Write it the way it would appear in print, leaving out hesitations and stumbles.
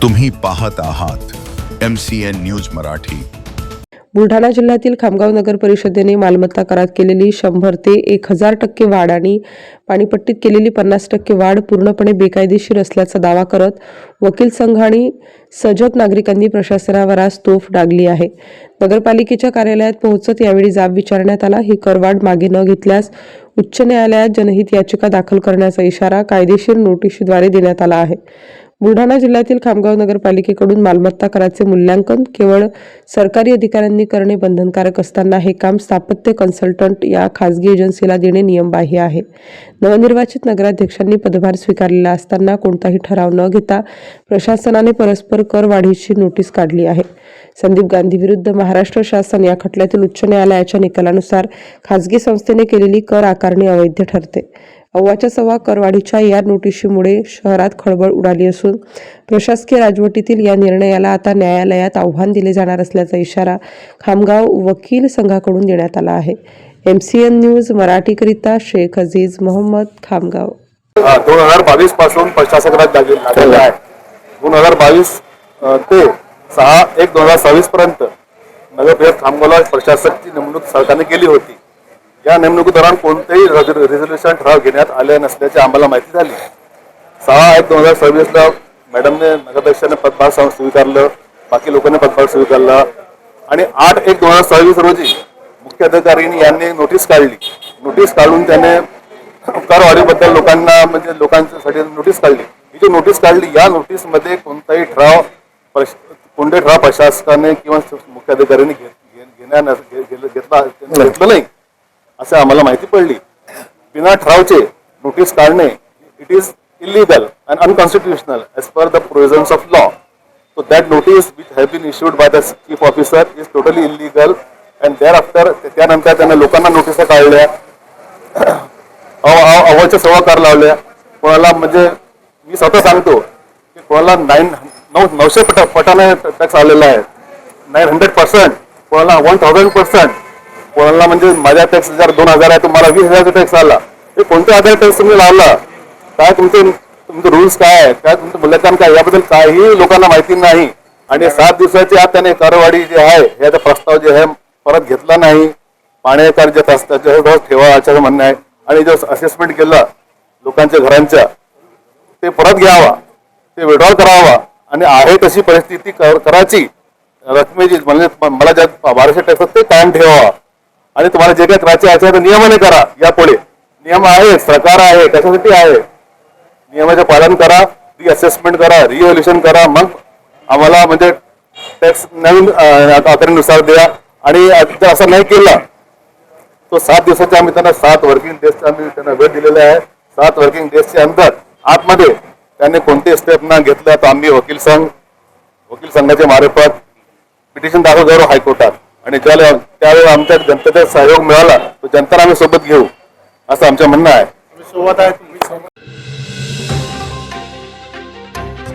तुम्ही पाहत आहात MCN न्यूज मराठी। बुलढाणा जिल्ह्यातील खामगाव नगर परिषदेने मालमत्ता करात केलेली 100 ते 1000% वाढ आणि पाणीपट्टीत केलेली 50% वाढ पूर्णपणे बेकायदेशीर असल्याचा दावा करत वकील संघ आणि सजग नागरिकांनी प्रशासनावर आज तोफ डागली आहे। नगरपालिकेच्या कार्यालयात पोहोचत यावेळी जाब विचारण्यात आला। ही करवाढ मागे न घेतल्यास उच्च न्यायालयात जनहित याचिका दाखल करण्याचा इशारा कायदेशीर नोटीसद्वारे देण्यात आला आहे। बुलढाणा जिल्ह्यातील खामगाव नगरपालिकेकडून मालमत्ता कराचे मूल्यांकन केवळ सरकारी अधिकाऱ्यांनी करणे बंधनकारक असताना हे काम स्थापत्य कन्सल्टंट या खासगी एजन्सीला देणे नियमबाह्य आहे। नवनिर्वाचित नगराध्यक्षांनी पदभार स्वीकारलेला असताना कोणताही ठराव न घेता प्रशासनाने परस्पर कर वाढीची नोटीस काढली आहे। संदीप गांधी विरुद्ध महाराष्ट्र शासन या खटल्यातील उच्च न्यायालयाच्या निकालानुसार खासगी संस्थेने केलेली कर आकारणी अवैध ठरते। अव्वाच्या सव्वा करवाढीच्या या नोटीशीमुळे शहरात खळबळ उडाली असून प्रशासकीय राजवटीतील या निर्णयाला आता न्यायालयात आव्हान दिले जाणार असल्याचा इशारा खामगाव वकील संघाकडून देण्यात आला आहे। MCN न्यूज मराठीकरिता शेख अजीज मोहम्मद, खामगाव। 2022 पासून प्रशासक राज लागलेला आहे। 2022 ते 6/1/2026 पर्यंत नगरपरिषद खामगावला प्रशासकाची नेमणूक सरकारने केली होती। या नेमणुकीदरम्यान कोणतेही रिझोल्युशन ठराव घेण्यात आले नसल्याची आम्हाला माहिती झाली। 6/1/2026 ला मॅडमने नगराध्यक्षाने पदभार स्वीकारलं, बाकी लोकांनी पदभार स्वीकारला आणि 8/1/2026 रोजी मुख्य अधिकाऱ्यांनी यांनी नोटीस काढली। नोटीस काढून त्याने करवाढीबद्दल लोकांसाठी नोटीस काढली। ही जी नोटीस काढली या नोटीसमध्ये कोणताही ठराव प्रशासकाने किंवा मुख्य अधिकाऱ्यांनी घेतलं नाही असं आम्हाला माहिती पडली। बिना ठरावचे नोटीस काढणे it is illegal and unconstitutional as per the provisions of law. So that notice which have been issued by the chief officer is totally illegal and thereafter त्यानंतर त्यांना लोकांना नोटीस काढल्या, अव्वाच्या सव्वा कर लावल्या। कोणाला म्हणजे मी स्वतः सांगतो की कोणाला 900 पटाने टॅक्स आलेला आहे, 900%, कोणाला 1000%, कोणाला म्हणजे माझ्या टॅक्स जर 2000 आहे तुम्हाला 20,000चा टॅक्स आला। हे कोणत्या आधार टॅक्स तुम्ही लावला, काय तुमचे रूल्स काय आहे, काय तुमचं मूल्यांकन काय, याबद्दल काही लोकांना माहिती नाही। आणि 7 दिवसाच्या आत त्याने करवाढी जे आहे याचा प्रस्ताव जे आहे परत घेतला नाही। पाण्याकार जे असतात ठेवा याचं म्हणणं आहे आणि जो असेसमेंट केला लोकांच्या घरांच्या ते परत घ्यावा, ते विड्रॉल करावा आणि आहे तशी परिस्थिती करायची। रकमेची म्हणजे मला ज्या 1200 टॅक्स ते कायम ठेवावा आणि तुम्हाला जे काही करायचे याच्या नियमाने करा। यापुढे नियम आहे, सरकार आहे, त्याच्यासाठी आहे। नियमाचे पालन करा, रिअसेसमेंट करा, रिव्हॅल्युएशन करा, मग आम्हाला म्हणजे टॅक्स नवीन आकारणीनुसार द्या। आणि जर असं नाही केलं तो 7 दिवसाच्या आम्ही त्यांना 7 वर्किंग डेजचा आम्ही त्यांना वेळ दिलेला आहे। 7 वर्किंग डेजच्या अंदर आतमध्ये त्यांनी कोणते स्टेप न घेतलं तर आम्ही वकील संघाच्या मार्फत पिटिशन दाखल करू हायकोर्टात आणि त्यावेळेला आमच्या जनतेचा सहयोग मिळाला तर जनतेला आम्ही सोबत घेऊ असं आमचं म्हणणं आहे।